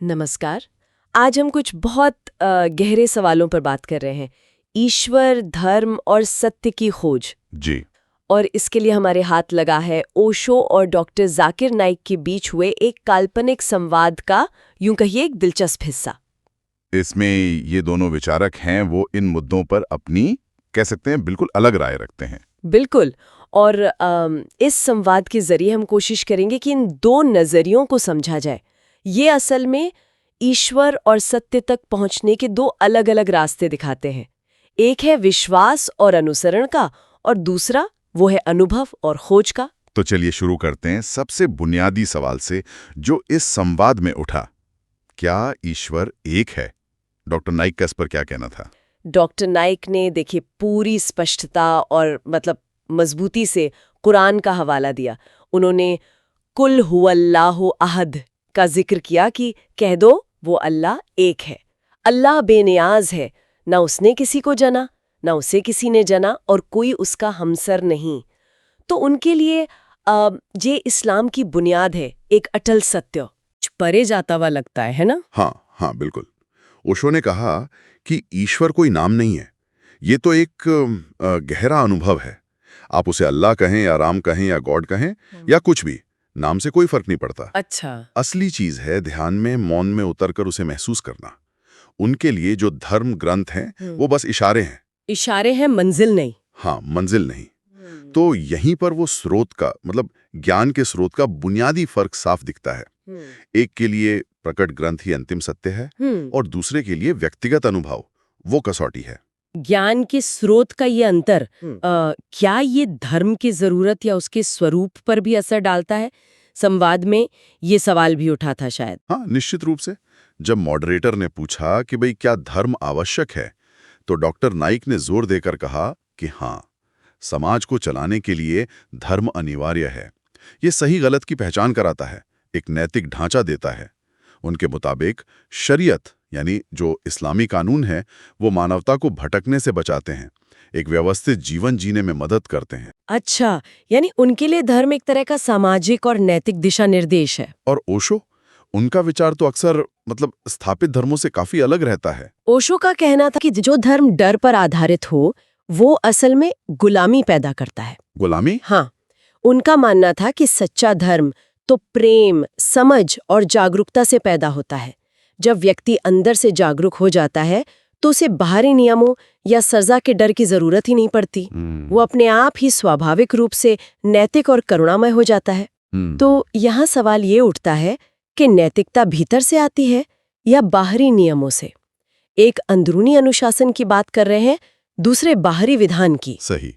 नमस्कार। आज हम कुछ बहुत गहरे सवालों पर बात कर रहे हैं। ईश्वर, धर्म और सत्य की खोज। जी। और इसके लिए हमारे हाथ लगा है ओशो और डॉक्टर जाकिर नाइक के बीच हुए एक काल्पनिक संवाद का, यूं कहिए, एक दिलचस्प हिस्सा। इसमें ये दोनों विचारक हैं, वो इन मुद्दों पर अपनी, कह सकते हैं, बिल्कुल अलग राय रखते हैं। बिल्कुल। और इस संवाद के जरिए हम कोशिश करेंगे कि इन दो नजरियों को समझा जाए। ये असल में ईश्वर और सत्य तक पहुंचने के दो अलग-अलग रास्ते दिखाते हैं। एक है विश्वास और अनुसरण का, और दूसरा वो है अनुभव और खोज का। तो चलिए शुरू करते हैं सबसे बुनियादी सवाल से, जो इस संवाद में उठा। क्या ईश्वर एक है? डॉक्टर नाइक का इस पर क्या कहना था? डॉक्टर नाइक ने, देखिए, पूरी स्पष्टता और मजबूती से कुरान का हवाला दिया। उन्होंने कुल हुवल्लाहु अहद का जिक्र किया कि कह दो वो अल्लाह एक है। अल्लाह बेनियाज है, ना उसने किसी को जना, ना उसे किसी ने जना, और कोई उसका हमसर नहीं। तो उनके लिए ये इस्लाम की बुनियाद है, एक अटल सत्य। परे जाता हुआ लगता है ना? हाँ हाँ, बिल्कुल। ओशो ने कहा कि ईश्वर कोई नाम नहीं है, ये तो एक गहरा अनुभव है। आप उसे अल्लाह कहें या राम कहें या गॉड कहें या कुछ भी, नाम से कोई फर्क नहीं पड़ता। अच्छा। असली चीज है ध्यान में, मौन में उतरकर उसे महसूस करना। उनके लिए जो धर्म ग्रंथ हैं वो बस इशारे हैं। इशारे हैं, मंजिल नहीं। हाँ, मंजिल नहीं। तो यहीं पर वो स्रोत का, मतलब ज्ञान के स्रोत का बुनियादी फर्क साफ दिखता है। एक के लिए प्रकट ग्रंथ ही अंतिम सत्य है और दूसरे के लिए व्यक्तिगत अनुभव वो कसौटी है। ज्ञान के स्रोत का ये अंतर क्या ये धर्म की जरूरत या उसके स्वरूप पर भी असर डालता है? संवाद में ये सवाल भी उठा था शायद। हाँ, निश्चित रूप से। जब मॉडरेटर ने पूछा कि भाई क्या धर्म आवश्यक है, तो डॉक्टर नाइक ने जोर देकर कहा कि हाँ, समाज को चलाने के लिए धर्म अनिवार्य है। ये सही गलत की पहचान कराता है, एक नैतिक ढांचा देता है। उनके मुताबिक शरीयत यानी जो इस्लामी कानून है, वो मानवता को भटकने से बचाते हैं, एक व्यवस्थित जीवन जीने में मदद करते हैं। अच्छा, यानी उनके लिए धर्म एक तरह का सामाजिक और नैतिक दिशा निर्देश है। और ओशो, उनका विचार तो अक्सर स्थापित धर्मों से काफी अलग रहता है। ओशो का कहना था कि जो धर्म डर पर आधारित हो वो असल में गुलामी पैदा करता है। गुलामी? हाँ, उनका मानना था कि सच्चा धर्म तो प्रेम, समझ और जागरूकता से पैदा होता है। जब व्यक्ति अंदर से जागरूक हो जाता है तो उसे बाहरी नियमों या सजा के डर की जरूरत ही नहीं पड़ती। वो अपने आप ही स्वाभाविक रूप से नैतिक और करुणामय हो जाता है। तो यहाँ सवाल ये उठता है कि नैतिकता भीतर से आती है या बाहरी नियमों से? एक अंदरूनी अनुशासन की बात कर रहे हैं, दूसरे बाहरी विधान की। सही,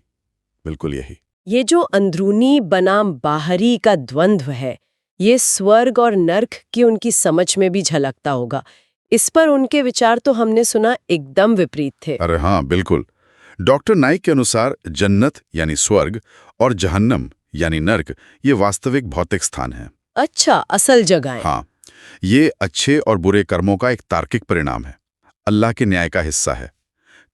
बिल्कुल यही। ये जो अंदरूनी बनाम बाहरी का द्वंद्व है, ये स्वर्ग और नर्क की उनकी समझ में भी झलकता होगा। इस पर उनके विचार तो हमने सुना एकदम विपरीत थे। अरे हाँ, बिल्कुल। डॉक्टर नाइक के अनुसार जन्नत यानी स्वर्ग और जहन्नम यानी नर्क ये वास्तविक भौतिक स्थान है। अच्छा, असल जगह। हाँ, ये अच्छे और बुरे कर्मों का एक तार्किक परिणाम है, अल्लाह के न्याय का हिस्सा है।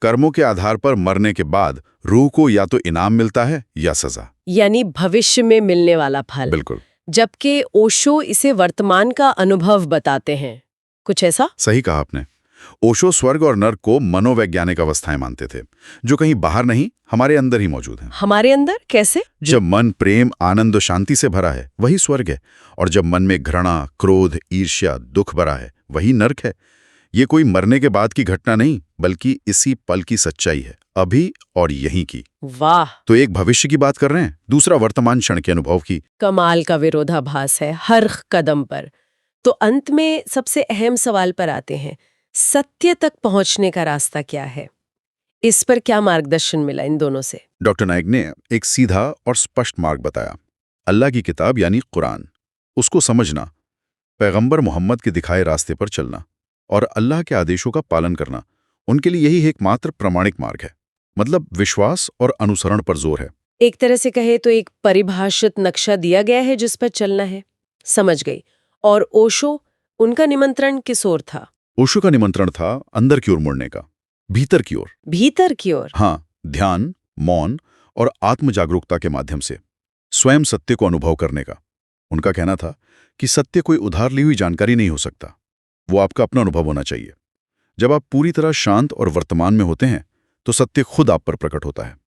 कर्मों के आधार पर मरने के बाद रूह को या तो इनाम मिलता है या सजा, यानी भविष्य में मिलने वाला फल। बिल्कुल। जबकि ओशो इसे वर्तमान का अनुभव बताते हैं। कुछ ऐसा? सही कहा आपने। ओशो स्वर्ग और नर्क को मनोवैज्ञानिक अवस्थाएं मानते थे, जो कहीं बाहर नहीं, हमारे अंदर ही मौजूद हैं। हमारे अंदर कैसे? जब मन प्रेम, आनंद और शांति से भरा है वही स्वर्ग है, और जब मन में घृणा, क्रोध, ईर्ष्या, दुख भरा है वही नर्क है। ये कोई मरने के बाद की घटना नहीं, बल्कि इसी पल की सच्चाई है, अभी और यहीं की। वाह! तो एक भविष्य की बात कर रहे हैं, दूसरा वर्तमान क्षण के अनुभव की। कमाल का विरोधाभास है हर कदम पर। तो अंत में सबसे अहम सवाल पर आते हैं, सत्य तक पहुंचने का रास्ता क्या है? इस पर क्या मार्गदर्शन मिला इन दोनों से? डॉक्टर नाइक ने एक सीधा और स्पष्ट मार्ग बताया। अल्लाह की किताब यानी कुरान, उसको समझना, पैगंबर मोहम्मद के दिखाए रास्ते पर चलना और अल्लाह के आदेशों का पालन करना, उनके लिए यही एकमात्र प्रामाणिक मार्ग है। मतलब विश्वास और अनुसरण पर जोर है। एक तरह से कहे तो एक परिभाषित नक्शा दिया गया है जिस पर चलना है। समझ गई। और ओशो, उनका निमंत्रण किस ओर था? ओशो का निमंत्रण था अंदर की ओर मुड़ने का, भीतर की ओर। भीतर की ओर? हाँ, ध्यान, मौन और आत्म जागरूकता के माध्यम से स्वयं सत्य को अनुभव करने का। उनका कहना था कि सत्य कोई उधार ली हुई जानकारी नहीं हो सकता, वो आपका अपना अनुभव होना चाहिए। जब आप पूरी तरह शांत और वर्तमान में होते हैं तो सत्य खुद आप पर प्रकट होता है।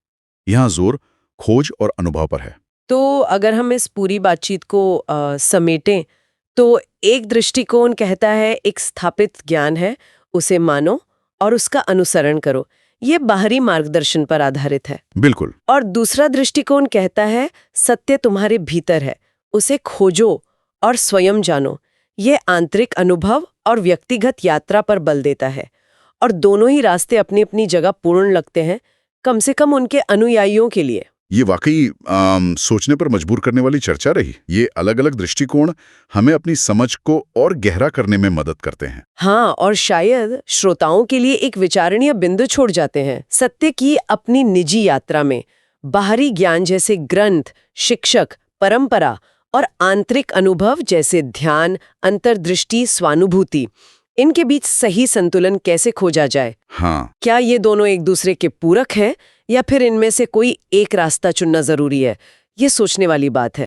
यहाँ जोर खोज और अनुभव पर है। तो अगर हम इस पूरी बातचीत को समेटें तो एक दृष्टिकोण कहता है एक स्थापित ज्ञान है, उसे मानो और उसका अनुसरण करो। ये बाहरी मार्गदर्शन पर आधारित है। बिल्कुल। और दूसरा दृष्टिकोण कहता है सत्य तुम्हारे भीतर है, उसे खोजो और स्वयं जानो। ये आंतरिक अनुभव और व्यक्तिगत यात्रा पर बल देता है। और दोनों ही रास्ते अपनी अपनी जगह पूर्ण लगते हैं, कम से कम उनके अनुयायियों के लिए। ये वाकई सोचने पर मजबूर करने वाली चर्चा रही। ये अलग-अलग दृष्टिकोण हमें अपनी समझ को और गहरा करने में मदद करते हैं। हाँ, और शायद श्रोताओं के लिए एक विचारणीय बिंदु छोड़ जाते हैं। सत्य की अपनी निजी यात्रा में बाहरी ज्ञान जैसे ग्रंथ, शिक्षक, परंपरा और आंतरिक अनुभव जैसे ध्यान, अंतर्दृष्टि, स्वानुभूति, इनके बीच सही संतुलन कैसे खोजा जाए? हाँ, क्या ये दोनों एक दूसरे के पूरक हैं या फिर इनमें से कोई एक रास्ता चुनना जरूरी है? ये सोचने वाली बात है।